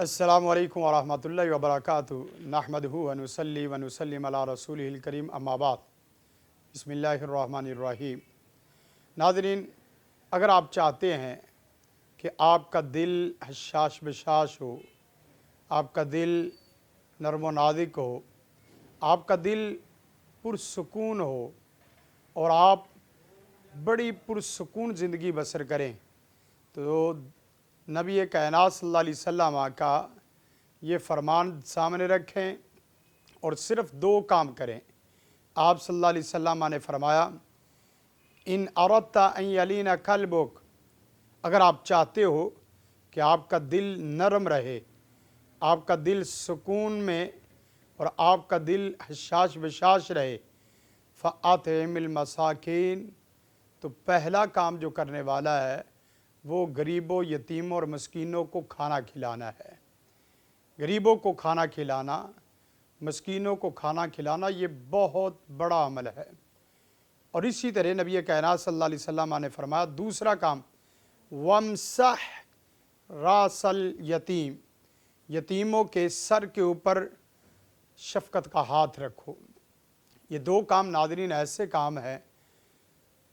अस्सलामु अलैकुम वरहमतुल्लाहि वबरकातुहू नहमदुहु व नुसल्ली व नुसल्लिम अला रसूलिहिल करीम अम्मा बाद बिस्मिल्लाहिर्रहमानिर्रहीम। नाज़रीन, अगर आप चाहते हैं कि आपका दिल हशाश बशाश हो, आपका दिल नरम व नाज़िक हो, आपका दिल पुरसुकून हो और आप बड़ी पुरसुकून ज़िंदगी बसर करें, तो नबी कायनात सल्लल्लाहु अलैहि वसल्लम का ये फरमान सामने रखें और सिर्फ़ दो काम करें। आप सल्लल्लाहु अलैहि वसल्लम ने फरमाया, इन अरदता अन यलीना कल्बुक, अगर आप चाहते हो कि आपका दिल नरम रहे, आपका दिल सुकून में और आपका दिल हशाश बशाश रहे, फ़अतिमिल मसाकीन, तो पहला काम जो करने वाला है वो गरीबों, यतीमों और मस्कीनों को खाना खिलाना है। गरीबों को खाना खिलाना, मस्कीनों को खाना खिलाना, ये बहुत बड़ा अमल है। और इसी तरह नबी कायनात सल्लल्लाहु अलैहि वसल्लम ने फरमाया, दूसरा काम, वमसह रासल यतीम, यतीमों के सर के ऊपर शफ़क़त का हाथ रखो। ये दो काम नाज़रीन ऐसे काम हैं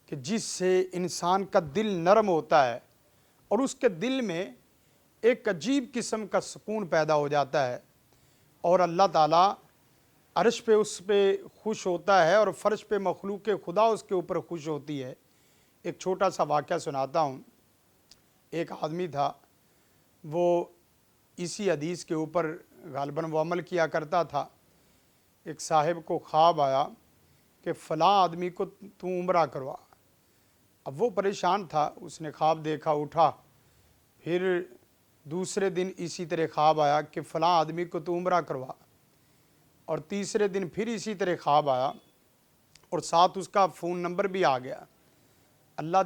कि जिससे इंसान का दिल नरम होता है और उसके दिल में एक अजीब किस्म का सुकून पैदा हो जाता है और अल्लाह ताला अर्श पे उस पे खुश होता है और फ़र्श पे मखलूक खुदा उसके ऊपर खुश होती है। एक छोटा सा वाक़या सुनाता हूँ। एक आदमी था, वो इसी हदीस के ऊपर गालिबन वो अमल किया करता था। एक साहिब को ख्वाब आया कि फ़लाँ आदमी को तू उम्रा करवा। अब वो परेशान था, उसने ख्वाब देखा, उठा, फिर दूसरे दिन इसी तरह ख्वाब आया कि फ़लाँ आदमी को तू उम्रा करवा, और तीसरे दिन फिर इसी तरह ख्वाब आया और साथ उसका फ़ोन नंबर भी आ गया। अल्लाह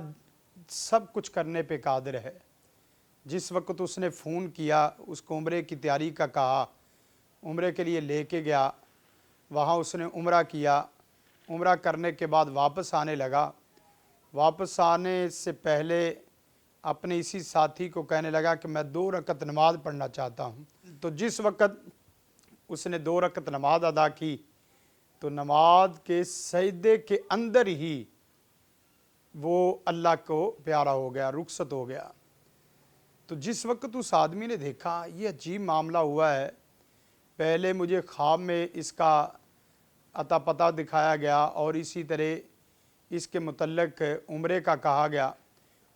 सब कुछ करने पे कादिर है। जिस वक्त उसने फ़ोन किया, उसको उम्रे की तैयारी का कहा, उम्रे के लिए लेके गया, वहाँ उसने उम्रा किया। उम्रा करने के बाद वापस आने लगा। वापस आने से पहले अपने इसी साथी को कहने लगा कि मैं 2 रकत नमाज़ पढ़ना चाहता हूँ। तो जिस वक़्त उसने 2 रकत नमाज अदा की, तो नमाज के सजदे के अंदर ही वो अल्लाह को प्यारा हो गया, रुखसत हो गया। तो जिस वक़्त उस आदमी ने देखा ये अजीब मामला हुआ है, पहले मुझे ख्वाब में इसका अता पता दिखाया गया और इसी तरह इसके मुतल्लिक़ उम्रे का कहा गया,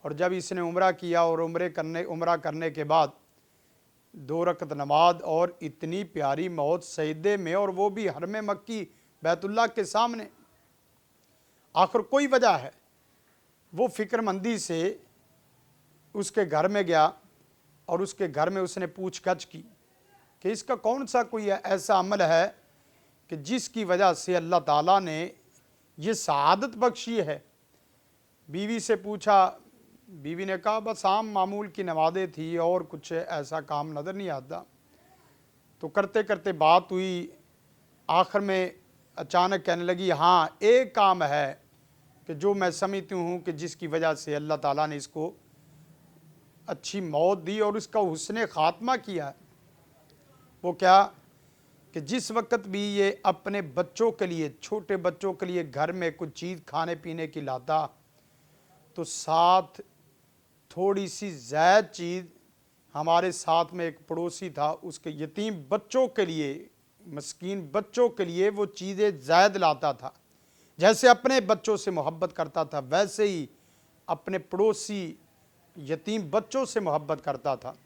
और जब इसने उम्रा किया और उम्रा करने के बाद 2 रकत नमाज और इतनी प्यारी मौत सजदे में, और वो भी हरम मक्की बैतुल्लाह के सामने, आखिर कोई वजह है। वो फ़िक्रमंदी से उसके घर में गया और उसके घर में उसने पूछगछ की कि इसका कौन सा कोई ऐसा अमल है कि जिसकी वजह से अल्लाह ताला ने ये सआदत बख्शी है। बीवी से पूछा, बीवी ने कहा बस आम मामूल की नमाज़ें थी और कुछ ऐसा काम नज़र नहीं आता। तो करते करते बात हुई, आखिर में अचानक कहने लगी, हाँ एक काम है कि जो मैं समझती हूँ कि जिसकी वजह से अल्लाह ताला ने इसको अच्छी मौत दी और उसका हुस्ने ख़ात्मा किया। वो क्या कि जिस वक्त भी ये अपने बच्चों के लिए, छोटे बच्चों के लिए घर में कुछ चीज़ खाने पीने की लाता, तो साथ थोड़ी सी ज़ायद चीज़, हमारे साथ में एक पड़ोसी था, उसके यतीम बच्चों के लिए, मस्कीन बच्चों के लिए वो चीज़ें ज़ायद लाता था। जैसे अपने बच्चों से मोहब्बत करता था, वैसे ही अपने पड़ोसी यतीम बच्चों से मोहब्बत करता था।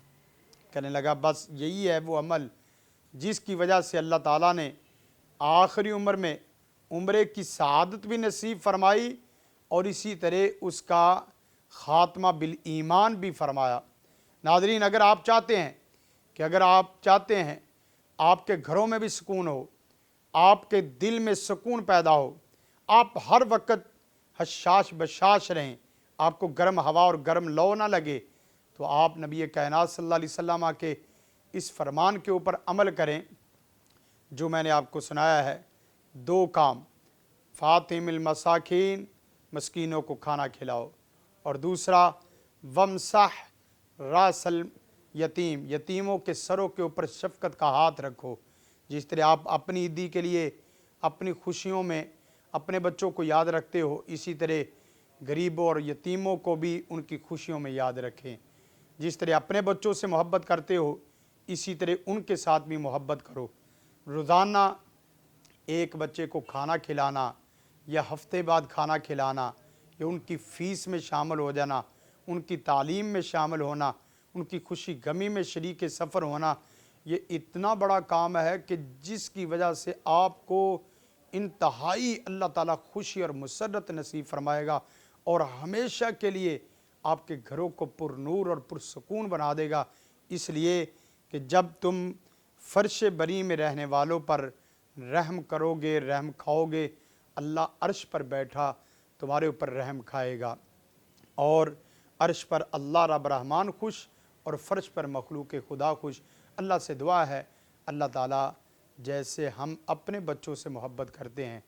कहने लगा बस यही है वो अमल जिसकी वजह से अल्लाह ताला ने आखिरी उम्र में उम्रे की सआदत भी नसीब फरमाई और इसी तरह उसका ख़ात्मा बिल ईमान भी फरमाया। नाज़रीन, अगर आप चाहते हैं आपके घरों में भी सुकून हो, आपके दिल में सुकून पैदा हो, आप हर वक्त हशाश बशाश रहें, आपको गर्म हवा और गर्म लौ ना लगे, तो आप नबी कायनात सल्लल्लाहु अलैहि वसल्लम के इस फरमान के ऊपर अमल करें जो मैंने आपको सुनाया है। 2 काम, फ़ातिमिल मसाकीन, मस्कीनों को खाना खिलाओ, और दूसरा वमसह रासल یتیموں کے سروں کے اوپر شفقت کا ہاتھ رکھو۔ جس طرح آپ اپنی عیدی کے لیے اپنی خوشیوں میں اپنے بچوں کو یاد رکھتے ہو، اسی طرح غریبوں اور یتیموں کو بھی ان کی خوشیوں میں یاد رکھیں۔ جس طرح اپنے بچوں سے محبت کرتے ہو، اسی طرح ان کے ساتھ بھی محبت کرو۔ روزانہ ایک بچے کو کھانا کھلانا یا ہفتے بعد کھانا کھلانا یا ان کی فیس میں شامل ہو جانا، ان کی تعلیم میں شامل ہونا، ان کی خوشی غمی میں شریک سفر ہونا، یہ اتنا بڑا کام ہے کہ جس کی وجہ سے آپ کو انتہائی اللہ تعالیٰ خوشی اور مسرت نصیب فرمائے گا اور ہمیشہ کے لیے آپ کے گھروں کو پر نور اور پرسکون بنا دے گا۔ اس لیے کہ جب تم فرش بری میں رہنے والوں پر رحم کرو گے، رحم کھاؤ گے، اللہ عرش پر بیٹھا تمہارے اوپر رحم کھائے گا، اور عرش پر اللہ رب رحمان خوش اور فرش پر مخلوق خدا خوش۔ اللہ سے دعا ہے اللہ تعالیٰ جیسے ہم اپنے بچوں سے محبت کرتے ہیں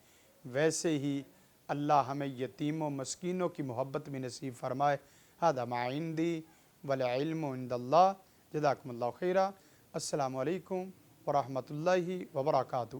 ویسے ہی اللہ ہمیں یتیموں مسکینوں کی محبت بھی نصیب فرمائے۔ ھذا ما عندی والعلم عند اللہ۔ جزاکم اللہ خیرا۔ السلام علیکم ورحمۃ اللہ وبرکاتہ۔